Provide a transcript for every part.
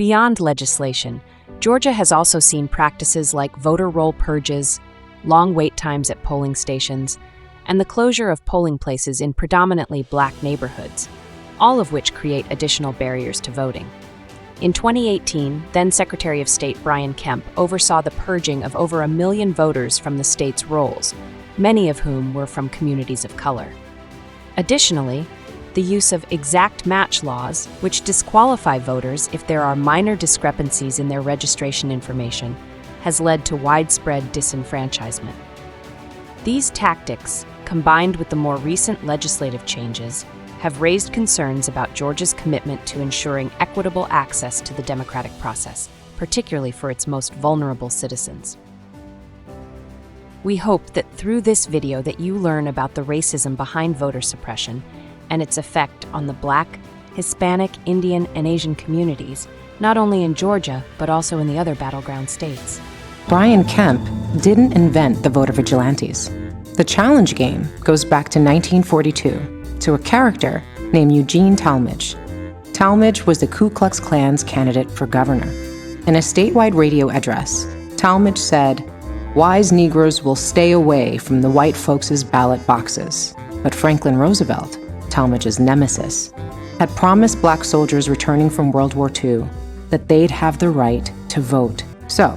Beyond legislation, Georgia has also seen practices like voter roll purges, long wait times at polling stations, and the closure of polling places in predominantly black neighborhoods, all of which create additional barriers to voting. In 2018, then Secretary of State Brian Kemp oversaw the purging of over 1 million voters from the state's rolls, many of whom were from communities of color. Additionally, the use of exact match laws, which disqualify voters if there are minor discrepancies in their registration information, has led to widespread disenfranchisement. These tactics, combined with the more recent legislative changes, have raised concerns about Georgia's commitment to ensuring equitable access to the democratic process, particularly for its most vulnerable citizens. We hope that through this video that you learn about the racism behind voter suppression and its effect on the Black, Hispanic, Indian, and Asian communities, not only in Georgia, but also in the other battleground states. Brian Kemp didn't invent the voter vigilantes. The challenge game goes back to 1942 to a character named Eugene Talmadge. Talmadge was the Ku Klux Klan's candidate for governor. In a statewide radio address, Talmadge said, "Wise Negroes will stay away from the white folks' ballot boxes." But Franklin Roosevelt, Talmadge's nemesis, had promised black soldiers returning from World War II that they'd have the right to vote. So,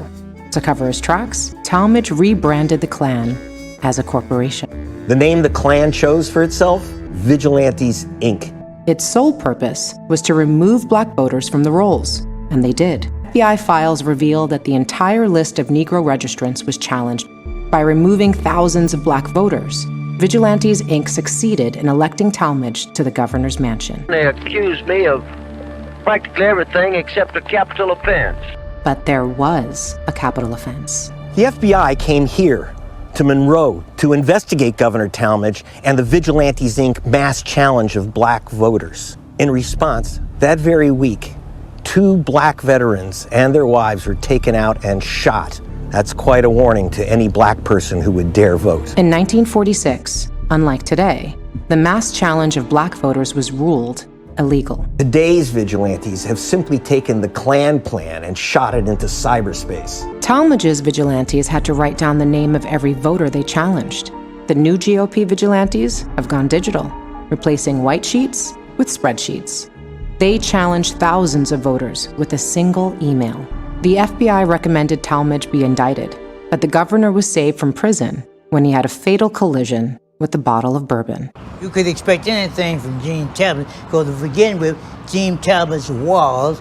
to cover his tracks, Talmadge rebranded the Klan as a corporation. The name the Klan chose for itself? Vigilantes, Inc. Its sole purpose was to remove black voters from the rolls, and they did. FBI files reveal that the entire list of Negro registrants was challenged by removing thousands of black voters. Vigilantes, Inc. succeeded in electing Talmadge to the governor's mansion. They accused me of practically everything except a capital offense. But there was a capital offense. The FBI came here to Monroe to investigate Governor Talmadge and the Vigilantes, Inc. mass challenge of black voters. In response, that very week, 2 black veterans and their wives were taken out and shot. That's quite a warning to any black person who would dare vote. In 1946, unlike today, the mass challenge of black voters was ruled illegal. Today's vigilantes have simply taken the Klan plan and shot it into cyberspace. Talmadge's vigilantes had to write down the name of every voter they challenged. The new GOP vigilantes have gone digital, replacing white sheets with spreadsheets. They challenged thousands of voters with a single email. The FBI recommended Talmadge be indicted, but the governor was saved from prison when he had a fatal collision with a bottle of bourbon. You could expect anything from Gene Talmadge, because to begin with, Gene Talmadge was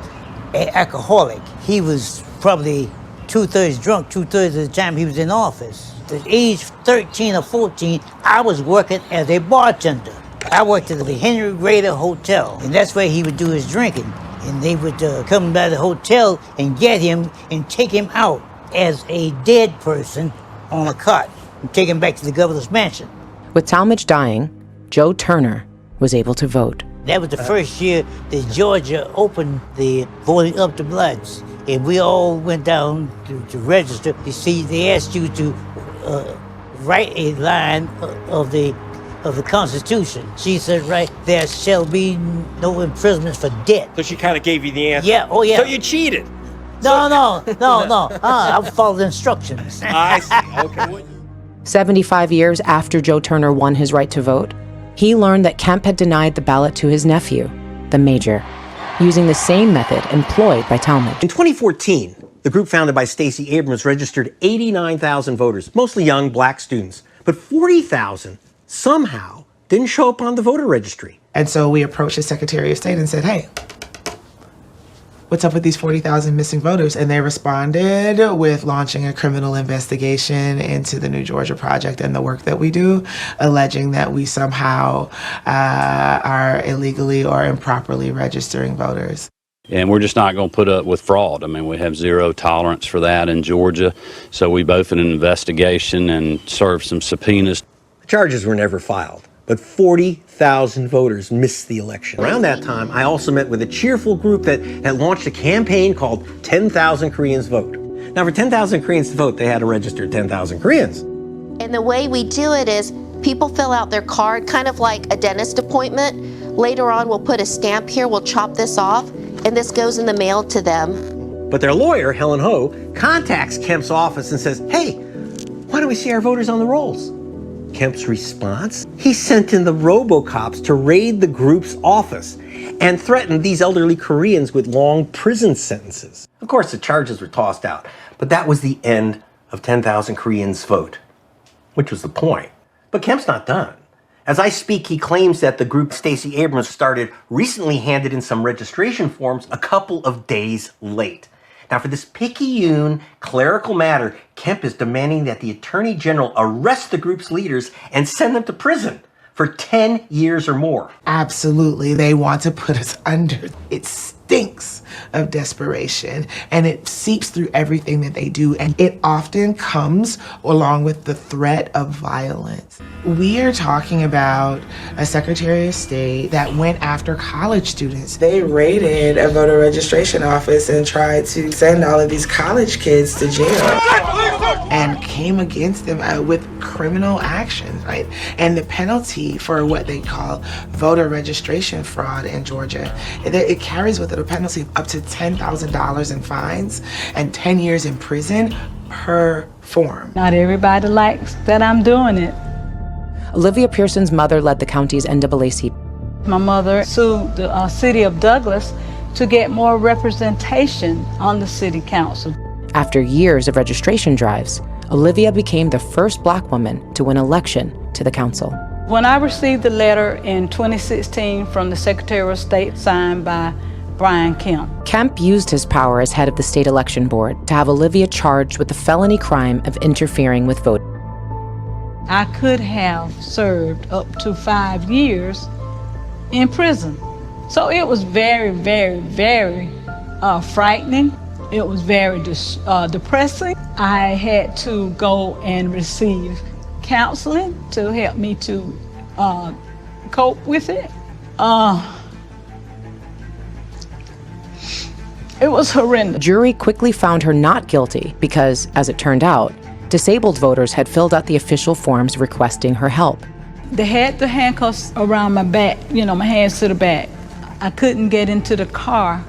an alcoholic. He was probably 2/3 drunk 2/3 of the time he was in office. At age 13 or 14, I was working as a bartender. I worked at the Henry Rader Hotel, and that's where he would do his drinking. And they would come by the hotel and get him and take him out as a dead person on a cot and take him back to the governor's mansion. With Talmadge dying, Joe Turner was able to vote. That was the first year that Georgia opened the voting up to blacks. And we all went down to register. You see, they asked you to write a line of the Constitution. She said, right, there shall be no imprisonment for debt. So she kind of gave you the answer. Yeah, oh yeah. So you cheated. No. I followed the instructions. I see, okay. 75 years after Joe Turner won his right to vote, he learned that Kemp had denied the ballot to his nephew, the Major, using the same method employed by Talmadge. In 2014, the group founded by Stacey Abrams registered 89,000 voters, mostly young black students, but 40,000 somehow didn't show up on the voter registry. And so we approached the Secretary of State and said, hey, what's up with these 40,000 missing voters? And they responded with launching a criminal investigation into the New Georgia Project and the work that we do, alleging that we somehow are illegally or improperly registering voters. And we're just not going to put up with fraud. I mean, we have zero tolerance for that in Georgia. So we opened an investigation and served some subpoenas. The charges were never filed, but 40,000 voters missed the election. Around that time, I also met with a cheerful group that launched a campaign called 10,000 Koreans Vote. Now, for 10,000 Koreans to vote, they had to register 10,000 Koreans. And the way we do it is people fill out their card, kind of like a dentist appointment. Later on, we'll put a stamp here, we'll chop this off, and this goes in the mail to them. But their lawyer, Helen Ho, contacts Kemp's office and says, hey, why don't we see our voters on the rolls? Kemp's response? He sent in the robocops to raid the group's office and threatened these elderly Koreans with long prison sentences. Of course, the charges were tossed out, but that was the end of 10,000 Koreans' vote, which was the point. But Kemp's not done. As I speak, he claims that the group Stacey Abrams started recently handed in some registration forms a couple of days late. Now, for this picayune clerical matter, Kemp is demanding that the Attorney General arrest the group's leaders and send them to prison for 10 years or more. Absolutely. They want to put us under. It stinks of desperation, and it seeps through everything that they do, and it often comes along with the threat of violence. We are talking about a Secretary of State that went after college students. They raided a voter registration office and tried to send all of these college kids to jail and came against them with criminal actions, right? And the penalty for what they call voter registration fraud in Georgia, it carries with it a penalty of up to $10,000 in fines and 10 years in prison per form. Not everybody likes that I'm doing it. Olivia Pearson's mother led the county's NAACP. My mother sued the city of Douglas to get more representation on the city council. After years of registration drives, Olivia became the first Black woman to win election to the council. When I received the letter in 2016 from the Secretary of State signed by Brian Kemp. Kemp used his power as head of the state election board to have Olivia charged with the felony crime of interfering with voting. I could have served up to 5 years in prison. So it was very, very, very frightening. It was very depressing. I had to go and receive counseling to help me to cope with it. It was horrendous. The jury quickly found her not guilty because, as it turned out, disabled voters had filled out the official forms requesting her help. They had the handcuffs around my back, my hands to the back. I couldn't get into the car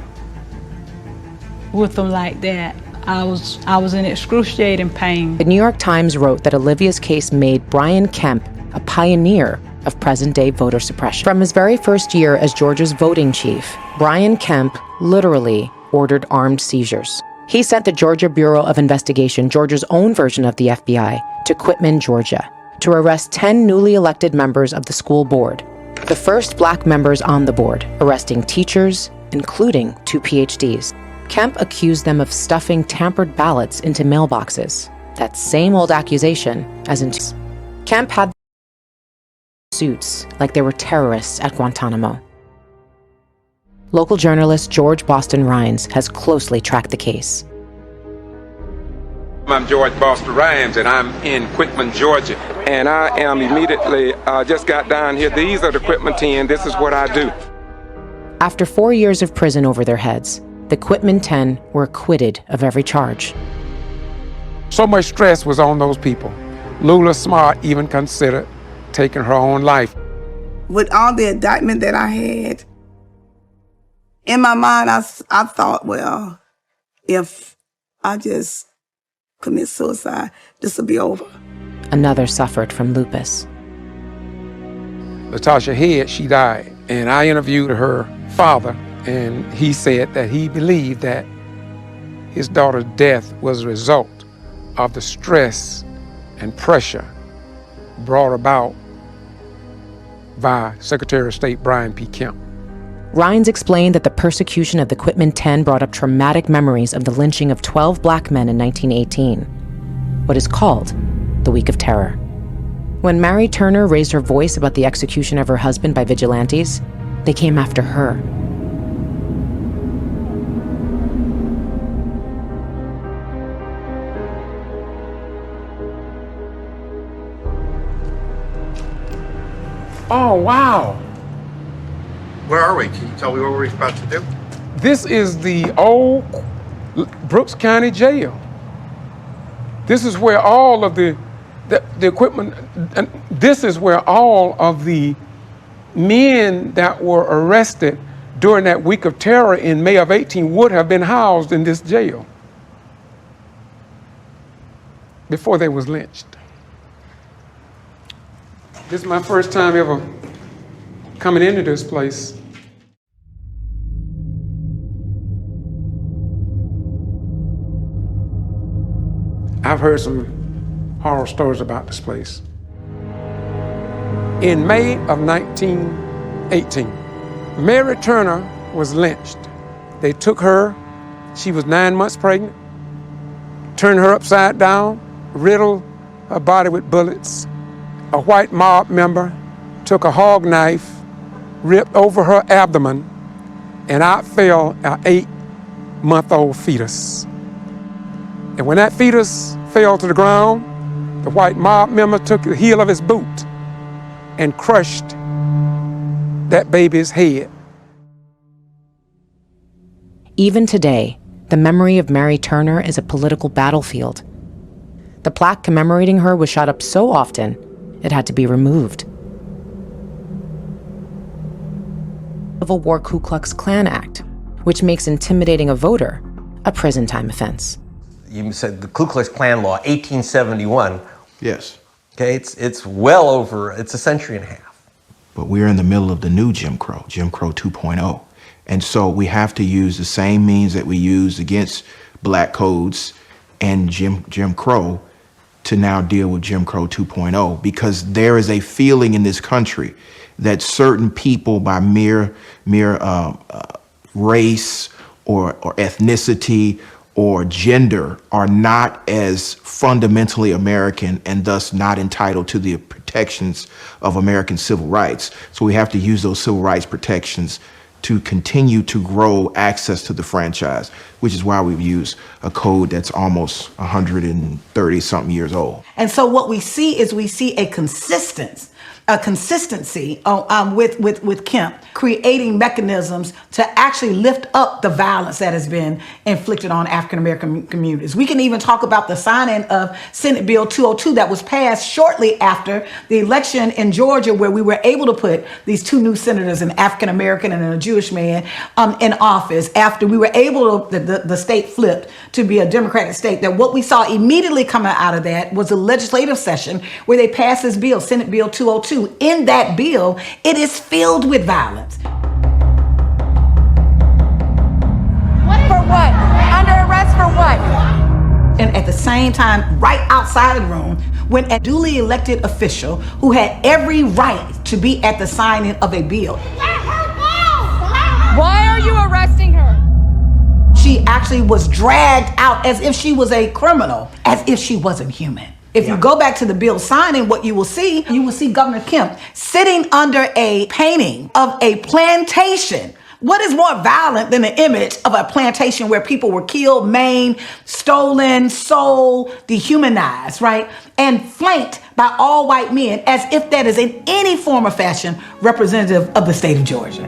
with them like that. I was in excruciating pain. The New York Times wrote that Olivia's case made Brian Kemp a pioneer of present-day voter suppression. From his very first year as Georgia's voting chief, Brian Kemp literally ordered armed seizures. He sent the Georgia Bureau of Investigation, Georgia's own version of the FBI, to Quitman, Georgia, to arrest 10 newly elected members of the school board, the first Black members on the board, arresting teachers, including 2 PhDs. Kemp accused them of stuffing tampered ballots into mailboxes. That same old accusation as in Kemp had suits like they were terrorists at Guantanamo. Local journalist George Boston Rhines has closely tracked the case. I'm George Boston Rhines, and I'm in Quitman, Georgia. And I am immediately, just got down here. These are the Quitman 10. This is what I do. After 4 years of prison over their heads, the Quitman 10 were acquitted of every charge. So much stress was on those people. Lula Smart even considered taking her own life. With all the indictment that I had, in my mind, I thought, well, if I just commit suicide, this will be over. Another suffered from lupus. Latasha Head, she died, and I interviewed her father, and he said that he believed that his daughter's death was a result of the stress and pressure brought about by Secretary of State Brian P. Kemp. Rhines explained that the persecution of the Quitman 10 brought up traumatic memories of the lynching of 12 Black men in 1918, what is called the Week of Terror. When Mary Turner raised her voice about the execution of her husband by vigilantes, they came after her. Oh, wow. Where are we? Can you tell me what we're about to do? This is the old Brooks County Jail. This is where all of the equipment, and this is where all of the men that were arrested during that week of terror in May of 18 would have been housed in this jail before they was lynched. This is my first time ever coming into this place. I've heard some horror stories about this place. In May of 1918, Mary Turner was lynched. They took her, she was 9 months pregnant, turned her upside down, riddled her body with bullets. A white mob member took a hog knife, ripped over her abdomen, and out fell an 8-month-old fetus. And when that fetus fell to the ground, the white mob member took the heel of his boot and crushed that baby's head. Even today, the memory of Mary Turner is a political battlefield. The plaque commemorating her was shot up so often, it had to be removed. Civil War Ku Klux Klan Act, which makes intimidating a voter a prison time offense. You said the Ku Klux Klan law, 1871. Yes. Okay, it's well over, it's a century and a half. But we're in the middle of the new Jim Crow 2.0. And so we have to use the same means that we used against black codes and Jim Crow to now deal with Jim Crow 2.0, because there is a feeling in this country that certain people by mere race or ethnicity or gender are not as fundamentally American and thus not entitled to the protections of American civil rights. So we have to use those civil rights protections to continue to grow access to the franchise, which is why we've used a code that's almost 130 something years old. And so what we see is a consistency with Kemp, creating mechanisms to actually lift up the violence that has been inflicted on African-American communities. We can even talk about the signing of Senate Bill 202 that was passed shortly after the election in Georgia, where we were able to put these 2 new senators, an African-American and a Jewish man, in office after we were able to, the state flipped to be a Democratic state. That what we saw immediately coming out of that was a legislative session where they passed this bill, Senate Bill 202. In that bill, it is filled with violence. For what? Under arrest for what? And at the same time, right outside the room, when a duly elected official who had every right to be at the signing of a bill. Let her go! Why are you arresting her? She actually was dragged out as if she was a criminal, as if she wasn't human. If you go back to the bill signing, what you will see Governor Kemp sitting under a painting of a plantation. What is more violent than the image of a plantation where people were killed, maimed, stolen, sold, dehumanized, right? And flanked by all white men, as if that is in any form or fashion representative of the state of Georgia.